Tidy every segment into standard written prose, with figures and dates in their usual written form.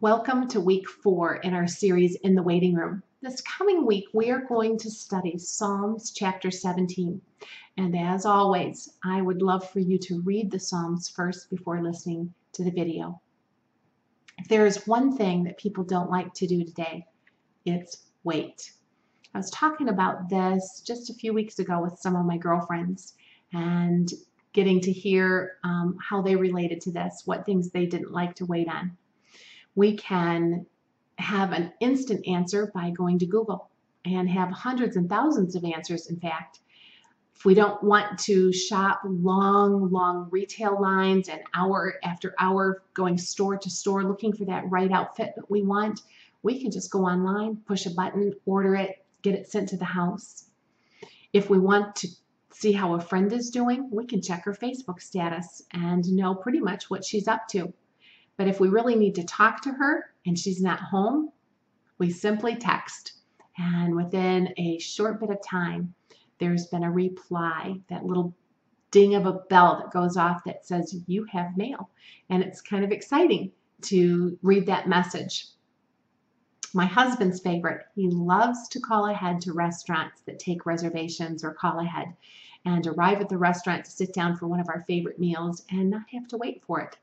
Welcome to week 4 in our series In the Waiting Room. This coming week, we are going to study Psalms chapter 17. And as always, I would love for you to read the Psalms first before listening to the video. If there is one thing that people don't like to do today, it's wait. I was talking about this just a few weeks ago with some of my girlfriends and getting to hear how they related to this, what things they didn't like to wait on. We can have an instant answer by going to Google and have hundreds and thousands of answers, in fact. If we don't want to shop long retail lines and hour after hour going store to store looking for that right outfit that we want, we can just go online, push a button, order it, get it sent to the house. If we want to see how a friend is doing, we can check her Facebook status and know pretty much what she's up to. But if we really need to talk to her and she's not home, we simply text. And within a short bit of time, there's been a reply, that little ding of a bell that goes off that says, you have mail. And it's kind of exciting to read that message. My husband's favorite, he loves to call ahead to restaurants that take reservations or call ahead and arrive at the restaurant to sit down for one of our favorite meals and not have to wait for it.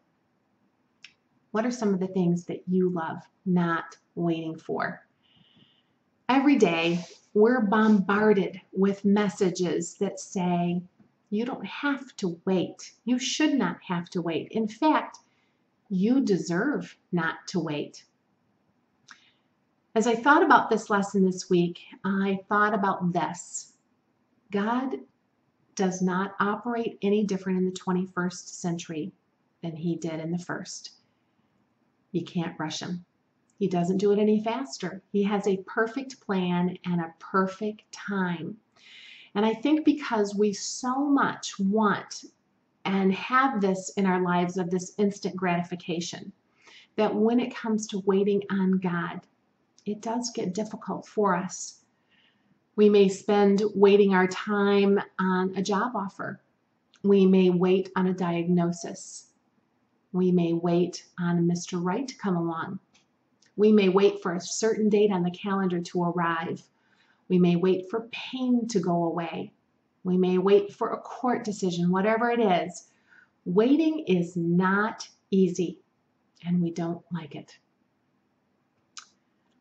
What are some of the things that you love not waiting for? Every day, we're bombarded with messages that say, you don't have to wait. You should not have to wait. In fact, you deserve not to wait. As I thought about this lesson this week, I thought about this. God does not operate any different in the 21st century than he did in the first. You can't rush him. He doesn't do it any faster. He has a perfect plan and a perfect time. And I think because we so much want and have this in our lives of this instant gratification, that when it comes to waiting on God, it does get difficult for us. We may spend waiting our time on a job offer. We may wait on a diagnosis. We may wait on Mr. Right to come along. We may wait for a certain date on the calendar to arrive. We may wait for pain to go away. We may wait for a court decision, whatever it is. Waiting is not easy, and we don't like it.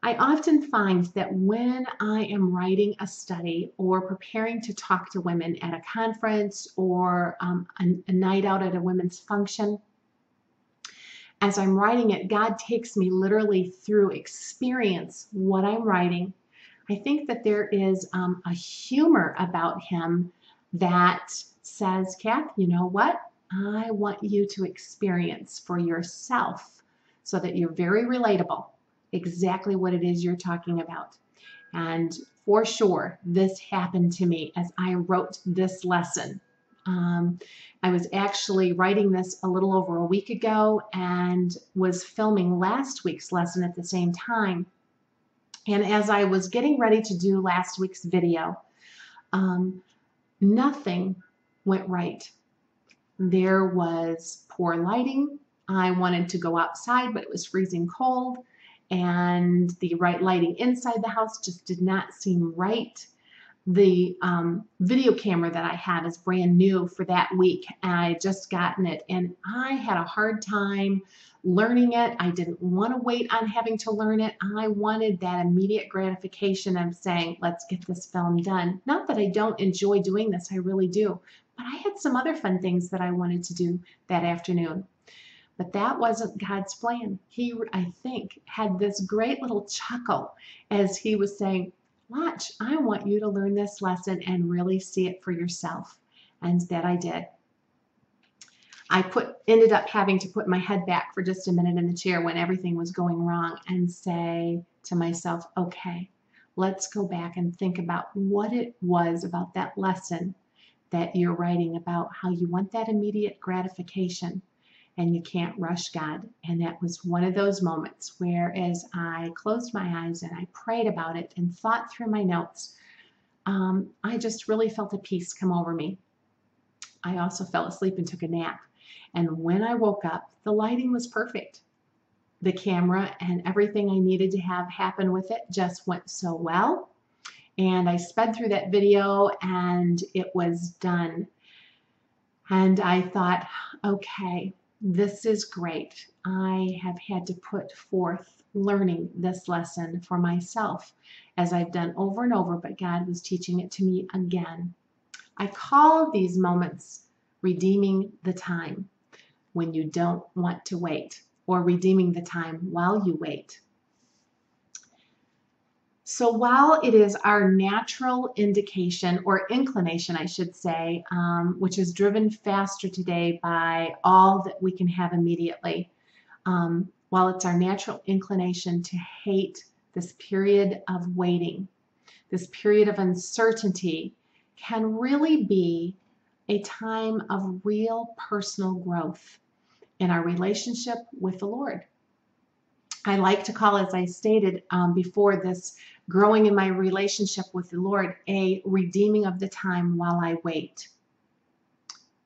I often find that when I am writing a study or preparing to talk to women at a conference or a night out at a women's function, as I'm writing it, God takes me literally through experience what I'm writing. I think that there is a humor about him that says, Kath, you know what? I want you to experience for yourself so that you're very relatable, exactly what it is you're talking about. And for sure, this happened to me as I wrote this lesson. I was actually writing this a little over a week ago and was filming last week's lesson at the same time. And as I was getting ready to do last week's video, nothing went right. There was poor lighting. I wanted to go outside, but it was freezing cold, and the right lighting inside the house just did not seem right. The video camera that I have is brand new for that week, and I had just gotten it, and I had a hard time learning it. I didn't want to wait on having to learn it. I wanted that immediate gratification of saying, let's get this film done. Not that I don't enjoy doing this, I really do, but I had some other fun things that I wanted to do that afternoon. But that wasn't God's plan. He, I think, had this great little chuckle as he was saying, watch, I want you to learn this lesson and really see it for yourself. And that I did. I ended up having to put my head back for just a minute in the chair when everything was going wrong and say to myself, okay, let's go back and think about what it was about that lesson that you're writing about, how you want that immediate gratification and you can't rush God. And that was one of those moments where as I closed my eyes and I prayed about it and thought through my notes, I just really felt a peace come over me. I also fell asleep and took a nap. And when I woke up, the lighting was perfect. the camera, and everything I needed to have happen with it just went so well. And I sped through that video and it was done. And I thought, okay, this is great. I have had to put forth learning this lesson for myself as I've done over and over, but God was teaching it to me again. I call these moments redeeming the time when you don't want to wait, or redeeming the time while you wait. So while it is our natural indication, or inclination, I should say, which is driven faster today by all that we can have immediately, while it's our natural inclination to hate this period of waiting, this period of uncertainty can really be a time of real personal growth in our relationship with the Lord. I like to call, as I stated before, this growing in my relationship with the Lord a redeeming of the time while I wait.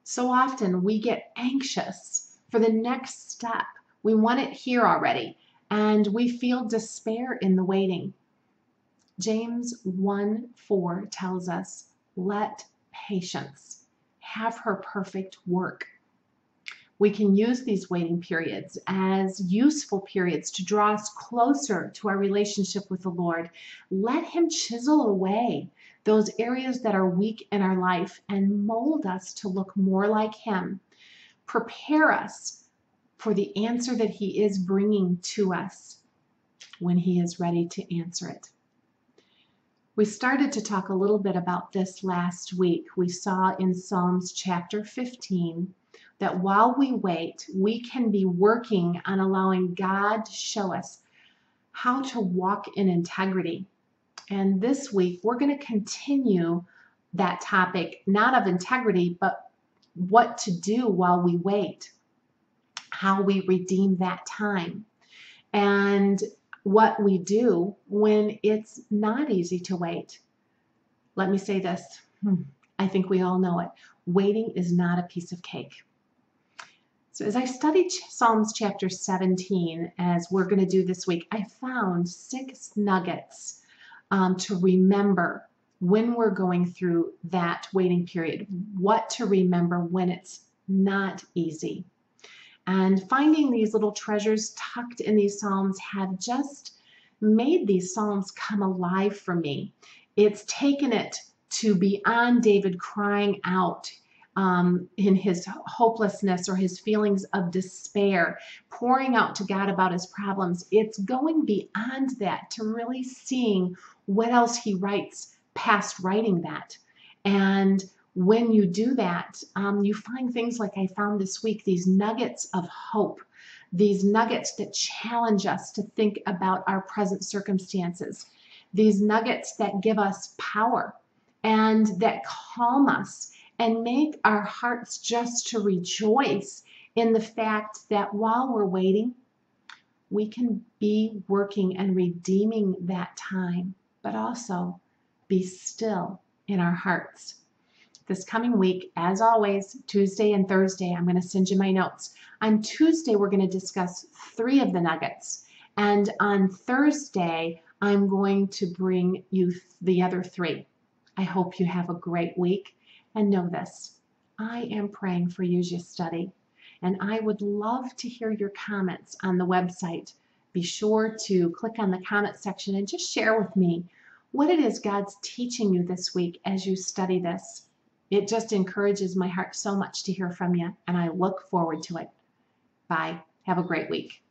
So often we get anxious for the next step. We want it here already, and we feel despair in the waiting. James 1:4 tells us, let patience have her perfect work. We can use these waiting periods as useful periods to draw us closer to our relationship with the Lord. Let Him chisel away those areas that are weak in our life and mold us to look more like Him. Prepare us for the answer that He is bringing to us when He is ready to answer it. We started to talk a little bit about this last week. We saw in Psalms chapter 15 that while we wait, we can be working on allowing God to show us how to walk in integrity. And this week, we're going to continue that topic, not of integrity, but what to do while we wait, how we redeem that time, and what we do when it's not easy to wait. Let me say this. I think we all know it. Waiting is not a piece of cake. So as I studied Psalms chapter 17, as we're going to do this week, I found 6 nuggets to remember when we're going through that waiting period, what to remember when it's not easy. And finding these little treasures tucked in these Psalms have just made these Psalms come alive for me. It's taken it to beyond David crying out in his hopelessness or his feelings of despair, pouring out to God about his problems. It's going beyond that to really seeing what else he writes past writing that. And when you do that, you find things like I found this week, these nuggets of hope, these nuggets that challenge us to think about our present circumstances, these nuggets that give us power and that calm us and make our hearts just to rejoice in the fact that while we're waiting, we can be working and redeeming that time, but also be still in our hearts. This coming week, as always, Tuesday and Thursday, I'm going to send you my notes. On Tuesday, we're going to discuss 3 of the nuggets. And on Thursday, I'm going to bring you the other 3. I hope you have a great week. And know this, I am praying for you as you study. And I would love to hear your comments on the website. Be sure to click on the comment section and just share with me what it is God's teaching you this week as you study this. It just encourages my heart so much to hear from you, and I look forward to it. Bye. Have a great week.